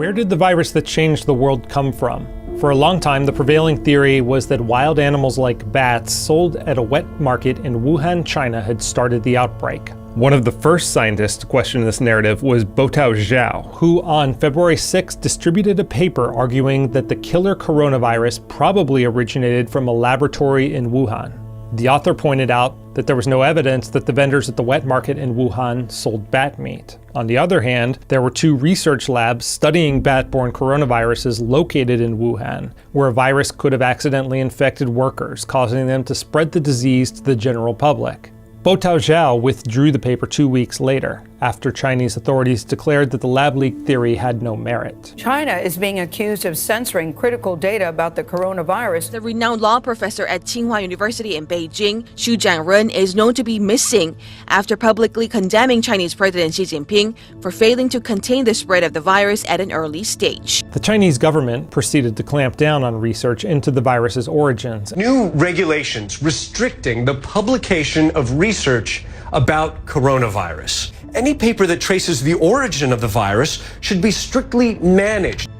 Where did the virus that changed the world come from? For a long time, the prevailing theory was that wild animals like bats sold at a wet market in Wuhan, China had started the outbreak. One of the first scientists to question this narrative was Botao Xiao, who on February 6 distributed a paper arguing that the killer coronavirus probably originated from a laboratory in Wuhan. The author pointed out that there was no evidence that the vendors at the wet market in Wuhan sold bat meat. On the other hand, there were 2 research labs studying bat-borne coronaviruses located in Wuhan, where a virus could have accidentally infected workers, causing them to spread the disease to the general public. Botao Xiao withdrew the paper 2 weeks later, after Chinese authorities declared that the lab leak theory had no merit. China is being accused of censoring critical data about the coronavirus. The renowned law professor at Tsinghua University in Beijing, Xu Jianren, is known to be missing after publicly condemning Chinese President Xi Jinping for failing to contain the spread of the virus at an early stage. The Chinese government proceeded to clamp down on research into the virus's origins. New regulations restricting the publication of research about coronavirus. Any paper that traces the origin of the virus should be strictly managed.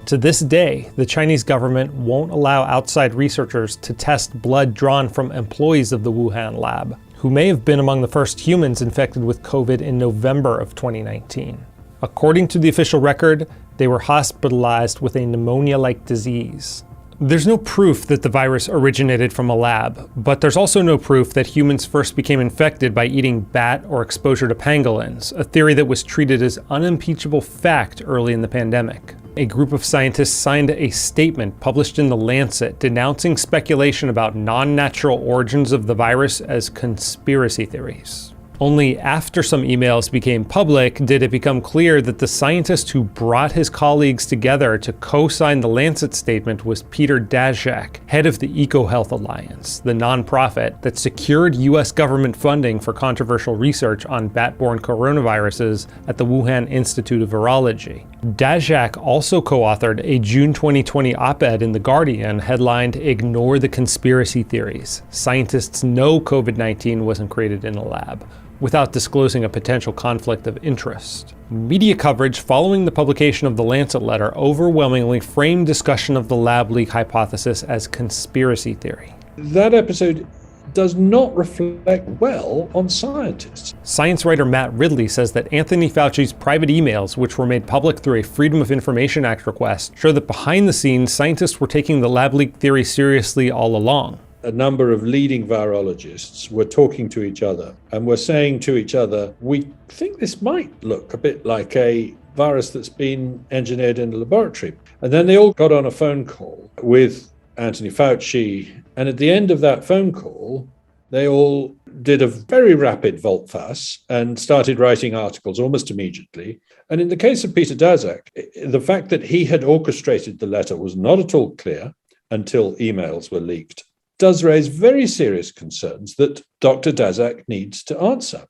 To this day, the Chinese government won't allow outside researchers to test blood drawn from employees of the Wuhan lab, who may have been among the first humans infected with COVID in November of 2019. According to the official record, they were hospitalized with a pneumonia-like disease. There's no proof that the virus originated from a lab, but there's also no proof that humans first became infected by eating bat or exposure to pangolins, a theory that was treated as unimpeachable fact early in the pandemic. A group of scientists signed a statement published in The Lancet denouncing speculation about non-natural origins of the virus as conspiracy theories. Only after some emails became public did it become clear that the scientist who brought his colleagues together to co-sign the Lancet statement was Peter Daszak, head of the EcoHealth Alliance, the nonprofit that secured US government funding for controversial research on bat-borne coronaviruses at the Wuhan Institute of Virology. Daszak also co-authored a June 2020 op-ed in The Guardian headlined "Ignore the Conspiracy Theories. Scientists know COVID-19 wasn't created in a lab," without disclosing a potential conflict of interest. Media coverage following the publication of the Lancet letter overwhelmingly framed discussion of the lab leak hypothesis as conspiracy theory. That episode does not reflect well on scientists. Science writer Matt Ridley says that Anthony Fauci's private emails, which were made public through a Freedom of Information Act request, show that behind the scenes, scientists were taking the lab leak theory seriously all along. A number of leading virologists were talking to each other and were saying to each other, we think this might look a bit like a virus that's been engineered in a laboratory. And then they all got on a phone call with Anthony Fauci. And at the end of that phone call, they all did a very rapid volte-face and started writing articles almost immediately. And in the case of Peter Daszak, the fact that he had orchestrated the letter was not at all clear until emails were leaked. Does raise very serious concerns that Dr. Daszak needs to answer.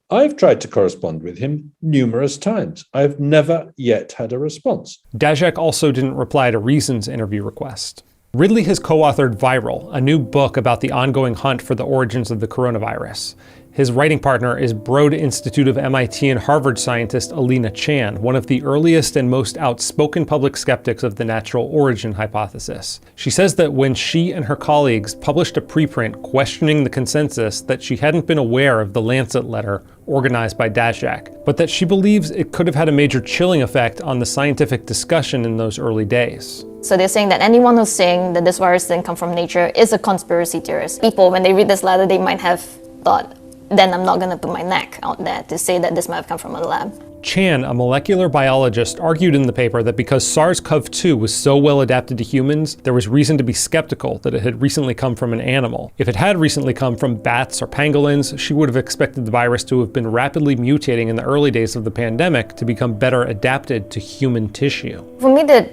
I've tried to correspond with him numerous times. I've never yet had a response. Daszak also didn't reply to Reason's interview request. Ridley has co-authored Viral, a new book about the ongoing hunt for the origins of the coronavirus. His writing partner is Broad Institute of MIT and Harvard scientist Alina Chan, one of the earliest and most outspoken public skeptics of the natural origin hypothesis. She says that when she and her colleagues published a preprint questioning the consensus, that she hadn't been aware of the Lancet letter organized by Daszak, but that she believes it could have had a major chilling effect on the scientific discussion in those early days. So they're saying that anyone who's saying that this virus didn't come from nature is a conspiracy theorist. People, when they read this letter, they might have thought, then I'm not going to put my neck out there to say that this might have come from a lab. Chan, a molecular biologist, argued in the paper that because SARS-CoV-2 was so well adapted to humans, there was reason to be skeptical that it had recently come from an animal. If it had recently come from bats or pangolins, she would have expected the virus to have been rapidly mutating in the early days of the pandemic to become better adapted to human tissue. For me, the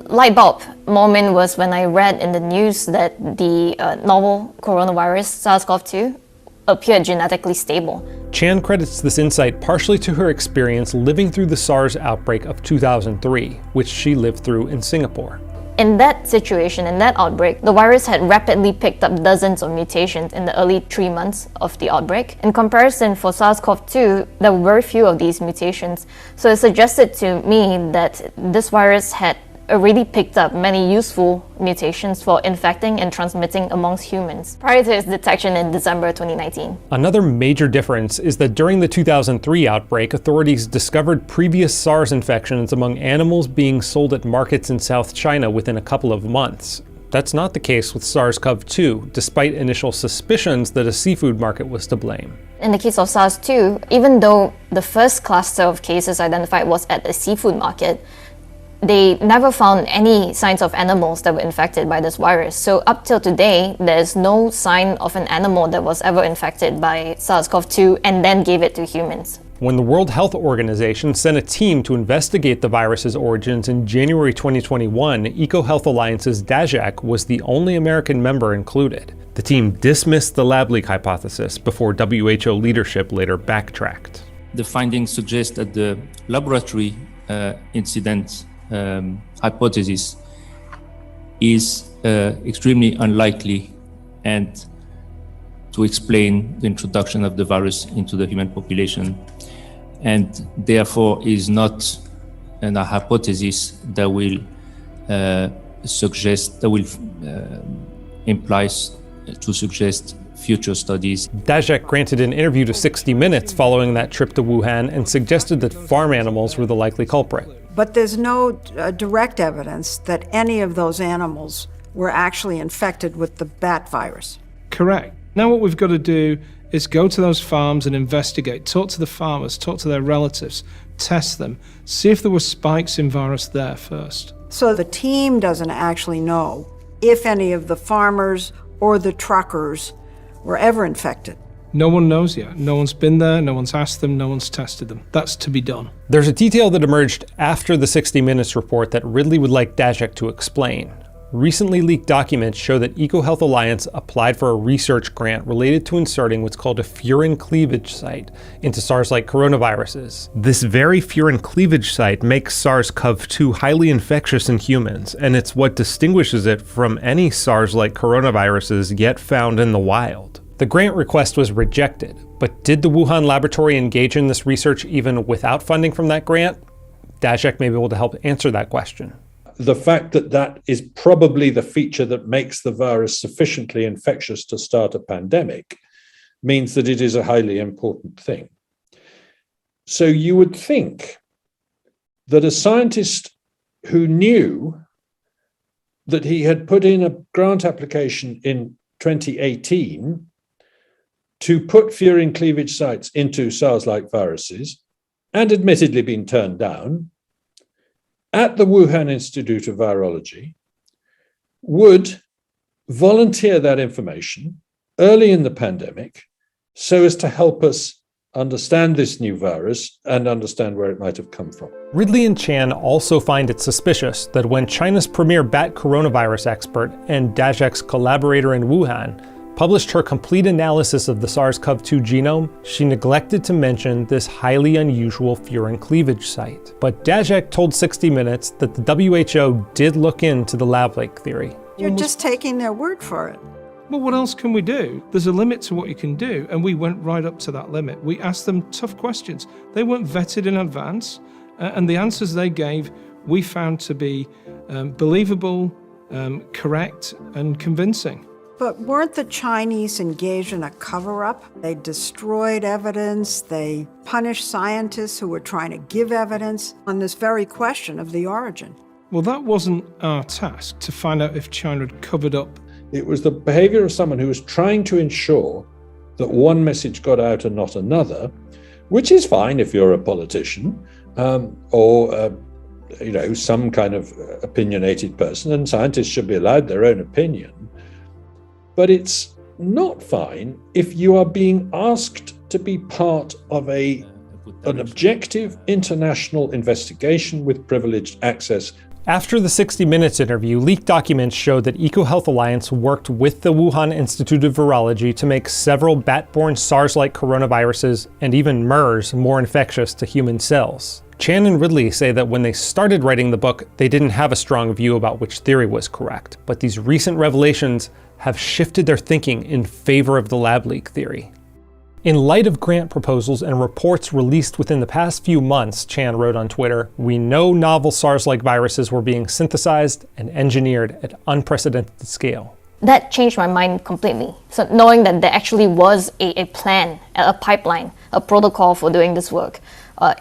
light bulb moment was when I read in the news that the novel coronavirus, SARS-CoV-2, appeared genetically stable. Chan credits this insight partially to her experience living through the SARS outbreak of 2003, which she lived through in Singapore. In that situation, in that outbreak, the virus had rapidly picked up dozens of mutations in the early 3 months of the outbreak. In comparison, for SARS-CoV-2, there were very few of these mutations. So it suggested to me that this virus had already picked up many useful mutations for infecting and transmitting amongst humans prior to its detection in December 2019. Another major difference is that during the 2003 outbreak, authorities discovered previous SARS infections among animals being sold at markets in South China within a couple of months. That's not the case with SARS-CoV-2, despite initial suspicions that a seafood market was to blame. In the case of SARS-2, even though the first cluster of cases identified was at a seafood market, they never found any signs of animals that were infected by this virus. So up till today, there's no sign of an animal that was ever infected by SARS-CoV-2 and then gave it to humans. When the World Health Organization sent a team to investigate the virus's origins in January 2021, EcoHealth Alliance's DAJAC was the only American member included. The team dismissed the lab leak hypothesis before WHO leadership later backtracked. The findings suggest that the laboratory incident hypothesis is extremely unlikely and to explain the introduction of the virus into the human population, and therefore is not a hypothesis that will implies to suggest future studies. DAJAC granted an interview to 60 Minutes following that trip to Wuhan and suggested that farm animals were the likely culprit. But there's no direct evidence that any of those animals were actually infected with the bat virus. Correct. Now what we've got to do is go to those farms and investigate, talk to the farmers, talk to their relatives, test them, see if there were spikes in virus there first. So the team doesn't actually know if any of the farmers or the truckers were ever infected. No one knows yet. No one's been there, no one's asked them, no one's tested them. That's to be done. There's a detail that emerged after the 60 Minutes report that Ridley would like DAJAC to explain. Recently leaked documents show that EcoHealth Alliance applied for a research grant related to inserting what's called a furin cleavage site into SARS-like coronaviruses. This very furin cleavage site makes SARS-CoV-2 highly infectious in humans, and it's what distinguishes it from any SARS-like coronaviruses yet found in the wild. The grant request was rejected, but did the Wuhan laboratory engage in this research even without funding from that grant? DAJAC may be able to help answer that question. The fact that that is probably the feature that makes the virus sufficiently infectious to start a pandemic means that it is a highly important thing. So you would think that a scientist who knew that he had put in a grant application in 2018 to put furin cleavage sites into SARS-like viruses, and admittedly been turned down, at the Wuhan Institute of Virology, would volunteer that information early in the pandemic so as to help us understand this new virus and understand where it might have come from. Ridley and Chan also find it suspicious that when China's premier bat coronavirus expert and DAJAC's collaborator in Wuhan published her complete analysis of the SARS-CoV-2 genome, she neglected to mention this highly unusual furin cleavage site. But DAJAC told 60 Minutes that the WHO did look into the lab leak theory. You're just taking their word for it. Well, what else can we do? There's a limit to what you can do, and we went right up to that limit. We asked them tough questions. They weren't vetted in advance, and the answers they gave we found to be believable, correct, and convincing. But weren't the Chinese engaged in a cover-up? They destroyed evidence, they punished scientists who were trying to give evidence on this very question of the origin. Well, that wasn't our task, to find out if China had covered up. It was the behavior of someone who was trying to ensure that one message got out and not another, which is fine if you're a politician or some kind of opinionated person, and scientists should be allowed their own opinion. But it's not fine if you are being asked to be part of an objective international investigation with privileged access. After the 60 Minutes interview, leaked documents showed that EcoHealth Alliance worked with the Wuhan Institute of Virology to make several bat-borne SARS-like coronaviruses and even MERS more infectious to human cells. Chan and Ridley say that when they started writing the book, they didn't have a strong view about which theory was correct, but these recent revelations have shifted their thinking in favor of the lab leak theory. In light of grant proposals and reports released within the past few months, Chan wrote on Twitter, "We know novel SARS-like viruses were being synthesized and engineered at unprecedented scale." That changed my mind completely. So knowing that there actually was a plan, a pipeline, a protocol for doing this work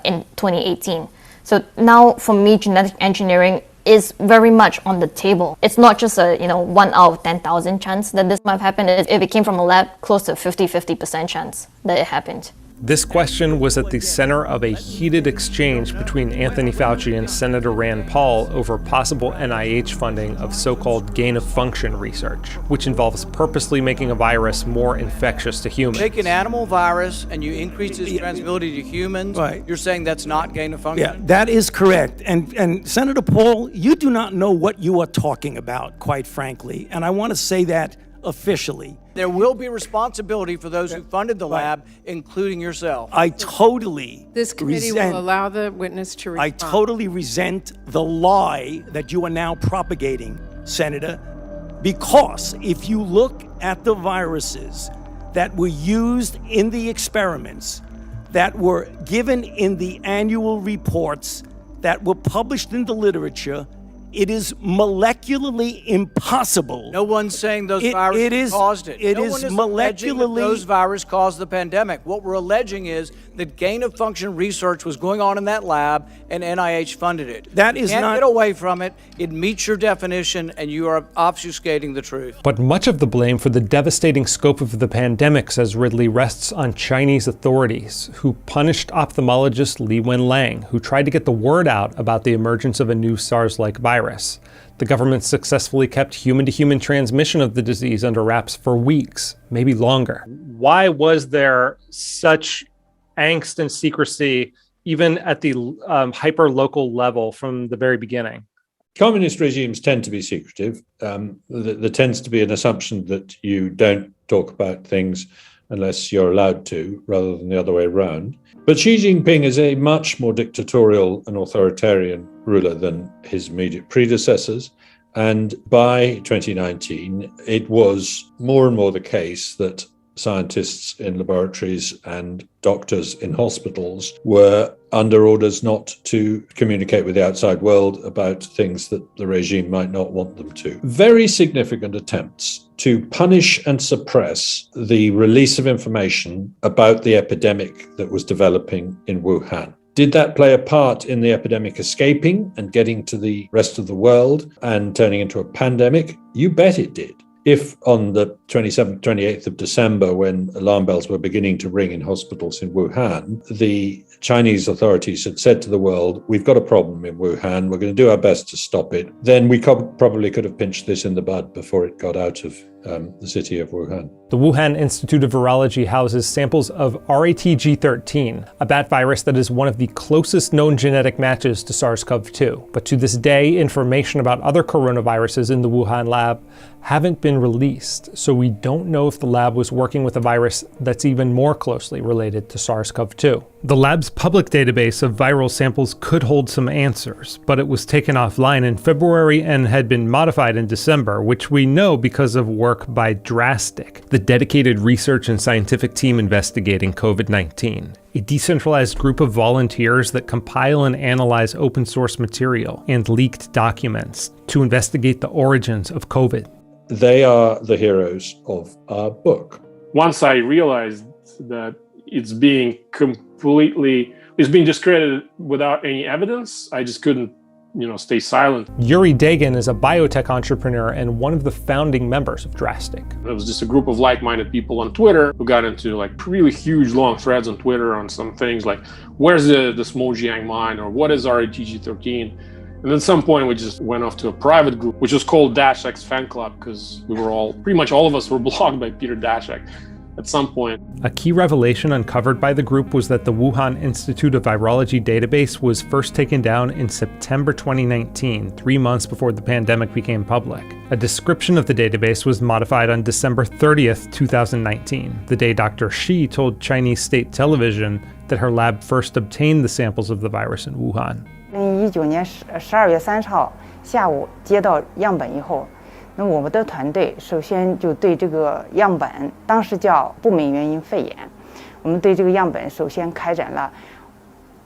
in 2018. So now for me, genetic engineering is very much on the table. It's not just a 1 out of 10,000 chance that this might have happened. If it came from a lab, close to 50% chance that it happened. This question was at the center of a heated exchange between Anthony Fauci and Senator Rand Paul over possible NIH funding of so-called gain-of-function research, which involves purposely making a virus more infectious to humans. Take an animal virus and you increase its transmissibility to humans, right. You're saying that's not gain-of-function? Yeah, that is correct. And Senator Paul, you do not know what you are talking about, quite frankly. And I want to say that officially. There will be responsibility for those who funded the lab, including yourself. I totally This committee will allow the witness to respond. I totally resent the lie that you are now propagating, Senator, because if you look at the viruses that were used in the experiments, that were given in the annual reports, that were published in the literature, it is molecularly impossible. No one's saying those viruses caused it. It no is one is alleging that molecularly. those viruses caused the pandemic. What we're alleging is that gain-of-function research was going on in that lab and NIH funded it. That is you can't not. Get away from it. It meets your definition, and you are obfuscating the truth. But much of the blame for the devastating scope of the pandemic, says Ridley, rests on Chinese authorities, who punished ophthalmologist Li Wenlang, who tried to get the word out about the emergence of a new SARS-like virus. The government successfully kept human-to-human transmission of the disease under wraps for weeks, maybe longer. Why was there such angst and secrecy, even at the hyper-local level from the very beginning? Communist regimes tend to be secretive. There tends to be an assumption that you don't talk about things unless you're allowed to, rather than the other way around. But Xi Jinping is a much more dictatorial and authoritarian ruler than his immediate predecessors. And by 2019, it was more and more the case that scientists in laboratories and doctors in hospitals were under orders not to communicate with the outside world about things that the regime might not want them to. Very significant attempts to punish and suppress the release of information about the epidemic that was developing in Wuhan. Did that play a part in the epidemic escaping and getting to the rest of the world and turning into a pandemic? You bet it did. If on the 27th, 28th of December, when alarm bells were beginning to ring in hospitals in Wuhan, the Chinese authorities had said to the world, we've got a problem in Wuhan, we're going to do our best to stop it, then we probably could have pinched this in the bud before it got out of the city of Wuhan. The Wuhan Institute of Virology houses samples of RATG13, a bat virus that is one of the closest known genetic matches to SARS-CoV-2. But to this day, information about other coronaviruses in the Wuhan lab haven't been released, so we don't know if the lab was working with a virus that's even more closely related to SARS-CoV-2. The lab's public database of viral samples could hold some answers, but it was taken offline in February and had been modified in December, which we know because of work by Drastic, the dedicated research and scientific team investigating COVID-19, a decentralized group of volunteers that compile and analyze open source material and leaked documents to investigate the origins of COVID. They are the heroes of our book. Once I realized that it's being discredited without any evidence, I just couldn't stay silent. Yuri Dagan is a biotech entrepreneur and one of the founding members of Drastic. It was just a group of like-minded people on Twitter who got into really huge long threads on Twitter on some things like, where's the Smoljiang mine, or what is RATG13? And at some point we just went off to a private group, which was called Dashek's Fan Club, because pretty much all of us were blocked by Peter Daszak. at some point. A key revelation uncovered by the group was that the Wuhan Institute of Virology database was first taken down in September 2019, 3 months before the pandemic became public. A description of the database was modified on December 30th, 2019, the day Dr. Shi told Chinese state television that her lab first obtained the samples of the virus in Wuhan. 2019年12月30号下午接到样本以后，那我们的团队首先就对这个样本，当时叫不明原因肺炎，我们对这个样本首先开展了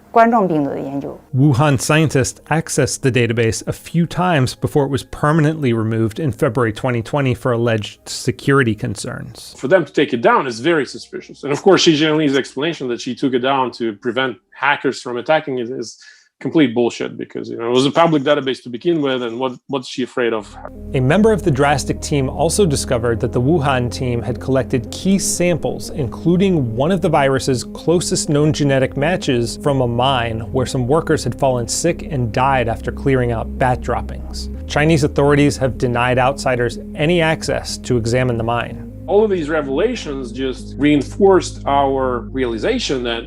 冠状病毒的研究。 Wuhan scientists accessed the database a few times before it was permanently removed in February 2020 for alleged security concerns. For them to take it down is very suspicious. And of course, Xi Jinping's explanation that she took it down to prevent hackers from attacking it is complete bullshit, because it was a public database to begin with, and what's she afraid of? A member of the Drastic team also discovered that the Wuhan team had collected key samples, including one of the virus's closest known genetic matches from a mine where some workers had fallen sick and died after clearing out bat droppings. Chinese authorities have denied outsiders any access to examine the mine. All of these revelations just reinforced our realization that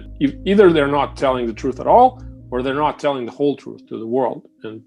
either they're not telling the truth at all, or they're not telling the whole truth to the world. And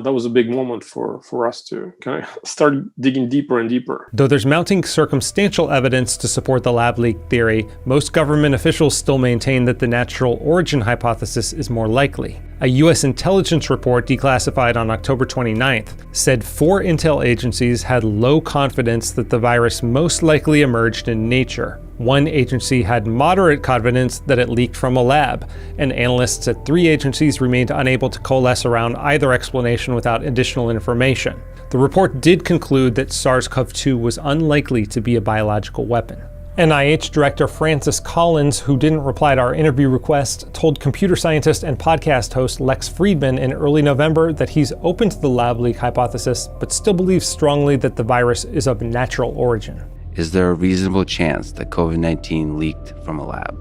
that was a big moment for us to kind of start digging deeper and deeper. Though there's mounting circumstantial evidence to support the lab leak theory, most government officials still maintain that the natural origin hypothesis is more likely. A US intelligence report declassified on October 29th said 4 intel agencies had low confidence that the virus most likely emerged in nature. One agency had moderate confidence that it leaked from a lab, and analysts at 3 agencies remained unable to coalesce around either explanation without additional information. The report did conclude that SARS-CoV-2 was unlikely to be a biological weapon. NIH Director Francis Collins, who didn't reply to our interview request, told computer scientist and podcast host Lex Friedman in early November that he's open to the lab leak hypothesis, but still believes strongly that the virus is of natural origin. Is there a reasonable chance that COVID-19 leaked from a lab?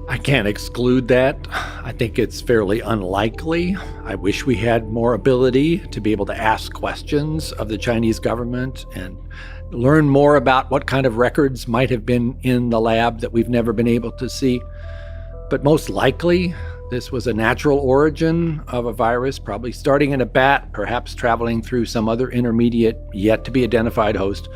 I can't exclude that. I think it's fairly unlikely. I wish we had more ability to be able to ask questions of the Chinese government and learn more about what kind of records might have been in the lab that we've never been able to see. But most likely, this was a natural origin of a virus, probably starting in a bat, perhaps traveling through some other intermediate, yet to be identified host,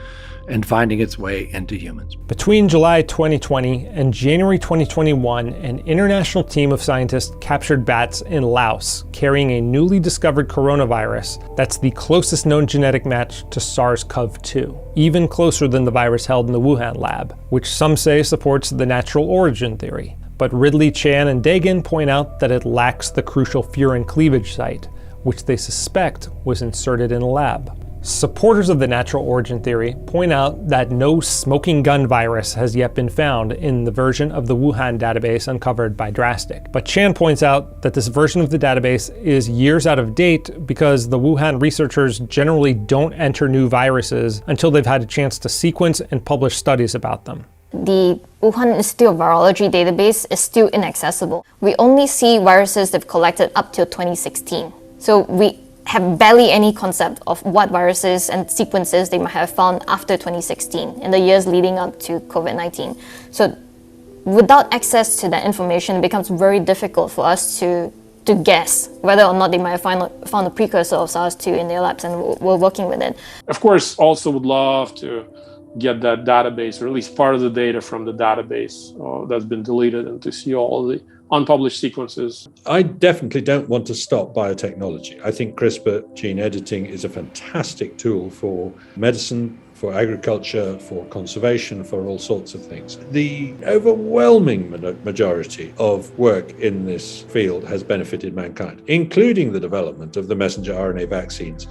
and finding its way into humans. Between July 2020 and January 2021, an international team of scientists captured bats in Laos carrying a newly discovered coronavirus that's the closest known genetic match to SARS-CoV-2, even closer than the virus held in the Wuhan lab, which some say supports the natural origin theory. But Ridley, Chan, and Dagan point out that it lacks the crucial furin cleavage site, which they suspect was inserted in a lab. Supporters of the natural origin theory point out that no smoking gun virus has yet been found in the version of the Wuhan database uncovered by Drastic. But Chan points out that this version of the database is years out of date because the Wuhan researchers generally don't enter new viruses until they've had a chance to sequence and publish studies about them. The Wuhan Institute of Virology database is still inaccessible. We only see viruses they've collected up till 2016. So we have barely any concept of what viruses and sequences they might have found after 2016 in the years leading up to COVID-19. So without access to that information, it becomes very difficult for us to guess whether or not they might have found a precursor of SARS-2 in their labs, and we're working with it. Of course, also would love to get that database, or at least part of the data from the database that's been deleted, and to see all the unpublished sequences. I definitely don't want to stop biotechnology. I think CRISPR gene editing is a fantastic tool for medicine, for agriculture, for conservation, for all sorts of things. The overwhelming majority of work in this field has benefited mankind, including the development of the messenger RNA vaccines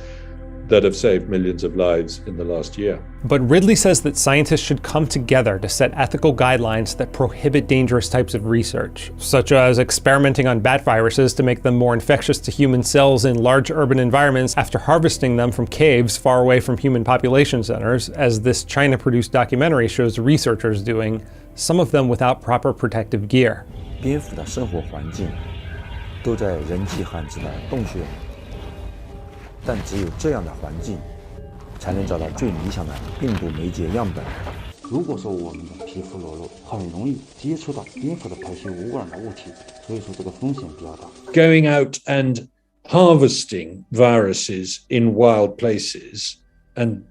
that have saved millions of lives in the last year. But Ridley says that scientists should come together to set ethical guidelines that prohibit dangerous types of research, such as experimenting on bat viruses to make them more infectious to human cells in large urban environments after harvesting them from caves far away from human population centers, as this China-produced documentary shows researchers doing, some of them without proper protective gear. 蝙蝠的生活环境都在人迹罕至的洞穴里。但只有这样的环境，才能找到最理想的病毒媒介样本。如果说我们的皮肤裸露，很容易接触到蝙蝠的排泄无污染的物体，所以说这个风险比较大。Going out and harvesting viruses in wild places and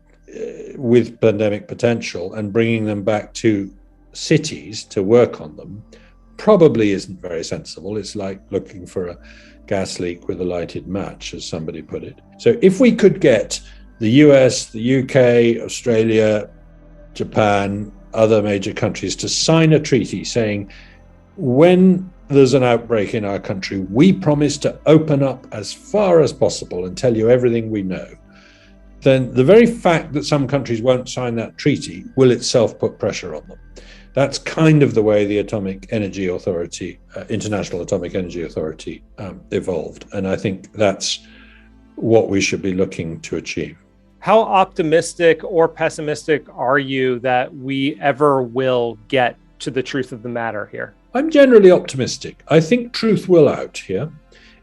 with pandemic potential and bringing them back to cities to work on them probably isn't very sensible. It's like looking for a gas leak with a lighted match, as somebody put it. So if we could get the US, the UK, Australia, Japan, other major countries to sign a treaty saying when there's an outbreak in our country, we promise to open up as far as possible and tell you everything we know, then the very fact that some countries won't sign that treaty will itself put pressure on them. That's kind of the way the Atomic Energy Authority, International Atomic Energy Authority, evolved. And I think that's what we should be looking to achieve. How optimistic or pessimistic are you that we ever will get to the truth of the matter here? I'm generally optimistic. I think truth will out here.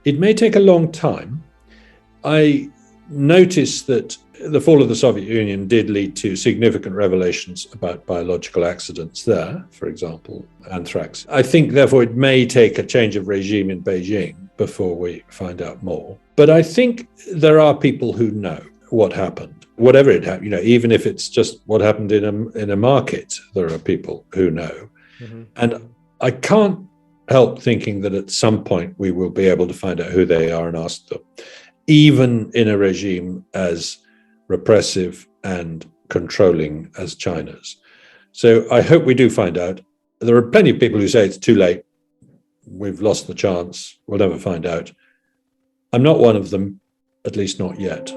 It may take a long time. I notice that the fall of the Soviet Union did lead to significant revelations about biological accidents there, for example, anthrax. I think, therefore, it may take a change of regime in Beijing before we find out more. But I think there are people who know what happened, whatever it happened, even if it's just what happened in a market, there are people who know. Mm-hmm. And I can't help thinking that at some point we will be able to find out who they are and ask them, even in a regime as repressive and controlling as China's. So I hope we do find out. There are plenty of people who say it's too late. We've lost the chance. We'll never find out. I'm not one of them, at least not yet.